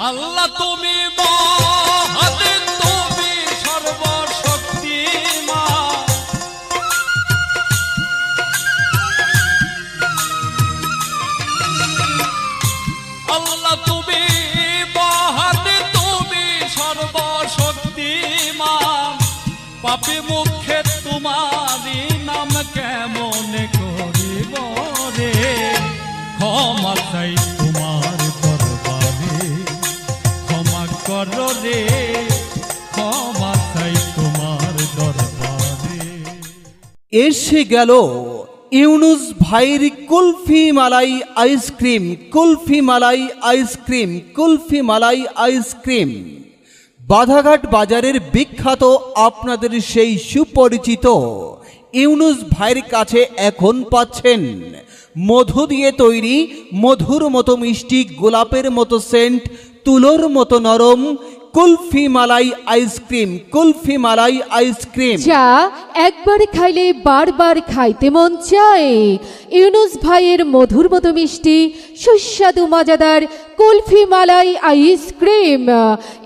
আল্লাহ তুমি মহান, তুমি সর্বশক্তিমান। আল্লাহ তুমি মহান, তুমি সর্বশক্তিমান। পাপী মুখে তোমারই নাম কেমন করিব রে, ক্ষমা চাই তোমার দরবারে, ক্ষমা করো রে, ক্ষমা চাই তোমার দরবারে। এসে গেল ইউনুস ভাইয়ের কুলফি মালাই আইসক্রিম, কুলফি মালাই আইসক্রিম, কুলফি মালাই আইসক্রিম। বাধাঘাট বাজারের বিখ্যাত আপনাদের সেই সুপরিচিত ইউনুস ভাইয়ের কাছে এখন পাচ্ছেন মধু দিয়ে তৈরি, মধুর মতো মিষ্টি, গোলাপের মতো সেন্ট, তুলোর মতো নরম কুলফি মালাই আইসক্রিম, কুলফি মালাই আইসক্রিম। যা একবার খাইলে বারবার খাইতে মন চায়। ইউনুস ভাইয়ের মধুর মতো মিষ্টি, সুস্বাদু মজাদার কুলফি মালাই আইসক্রিম।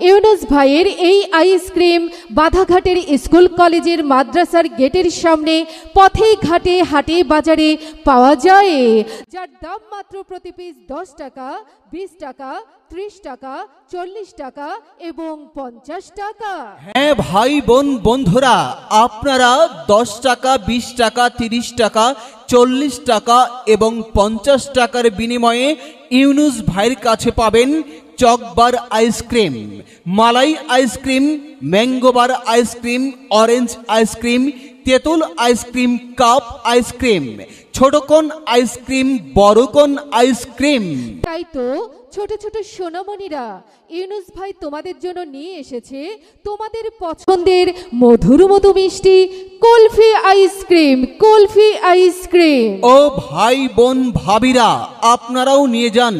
ইউনুস ভাইয়ের এই আইসক্রিম বাধাঘাটের স্কুল কলেজের মাদ্রাসার গেটের সামনে, পথে ঘাটে হাটে বাজারে পাওয়া যায়, যার দাম মাত্র প্রতি পিস 10 টাকা, 20 টাকা, 30 টাকা, 40 টাকা এবং 50 টাকা। হ্যাঁ ভাই বোন বন্ধুরা, আপনারা 10 টাকা, 20 টাকা, 30 টাকা, 40 টাকা এবং 50 টাকার বিনিময়ে ইউনুস ভাইয়ের কাছে পাবেন Chocobar ice cream, malai ice cream, mango bar ice cream, orange ice cream, তেঁতুল আইসক্রিম, কাপ আইসক্রিম, ছোট কোন আইসক্রিম, বড় কোন আইসক্রিম। তাই তো ছোট ছোট সোনামণিরা, ইউনুস ভাই তোমাদের জন্য নিয়ে এসেছে তোমাদের পছন্দের মধুর মতো মিষ্টি কুলফি আইসক্রিম, কুলফি আইসক্রিম। ও ভাই বোন ভাবিরা, আপনারাও নিয়ে যান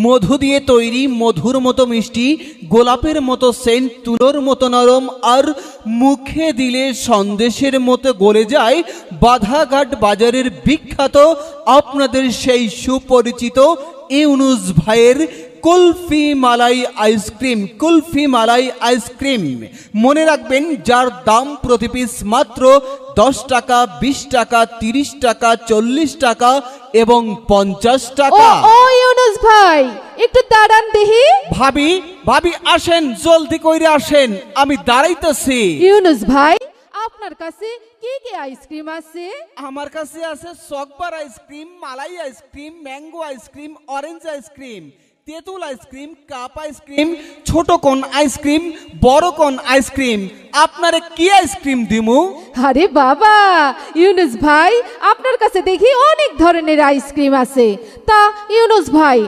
মধু দিয়ে তৈরি, মধুর মতো মিষ্টি, গোলাপের মতো সেন্ট, তুলোর মতো নরম, আর মুখে দিলে সন্দেশের মতো গলে যায় বাধাঘাট বাজারের বিখ্যাত আপনাদের সেই সুপরিচিত ইউনুস ভাইয়ের কুলফি মালাই আইসক্রিম, কুলফি মালাই আইসক্রিম। মনে রাখবেন, যার দাম প্রতি পিস মাত্র 10 টাকা, 20 টাকা, 30 টাকা, 40 টাকা এবং 50 টাকা। ও ইউনুস ভাই, একটু দাঁড়ান দেখি। ভাবি, ভাবি আসেন, জলদি কইরে আসেন, আমি দাঁড়াইতেছি। ইউনুস ভাই, আপনার কাছে কি কি আইসক্রিম আছে? আমার কাছে আছে Chocobar ice cream, malai ice cream, mango ice cream, orange ice cream, তেঁতুল আইসক্রিম, কাপ আইসক্রিম, ছোট কোন আইসক্রিম, বড় কোন আইসক্রিম। আপনারে কি আইসক্রিম দিমু? আরে বাবা ইউনুস ভাই, আপনার কাছে দেখি অনেক ধরনের আইসক্রিম আছে। তা ইউনুস ভাই,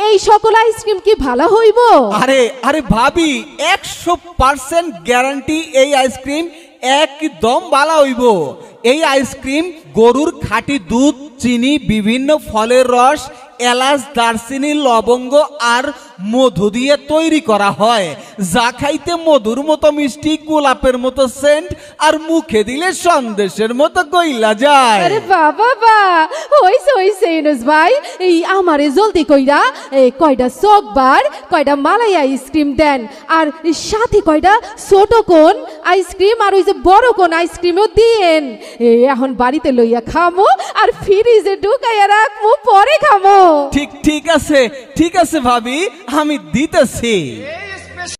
এই সকল আইসক্রিম কি ভালো হইব? আরে আরে ভাবি, 100% গ্যারান্টি এই আইসক্রিম একদম ভালো হইব। এই আইসক্রিম গরুর খাঁটি দুধ, চিনি, বিভিন্ন ফলের রস, এলাচ, দারচিনি, লবঙ্গ আর মধু দিয়ে তৈরি করা হয়, যা খাইতে মধুর মতো মিষ্টি, গোলাপের মতো সেন্ট, আর মুখে দিলে সন্দেশের মতো গইলা যায়। আরে বাবা বা, হইছে হইছে ইউনুস ভাই, এই আমারে জলদি কইরা কয়টা চকবার, কয়টা মালাই আইসক্রিম দেন, আর সাথে কয়টা ছোট কোন আইসক্রিম আর ওই যে বড় কোন আইসক্রিমও দিয়েন। এখন বাড়িতে লইয়া খামো আর ফ্রিজে ঢুকাইয়া রাখমু, পরে খামো। ঠিক ঠিক আছে, ঠিক আছে ভাবি, আমি দিতেছি।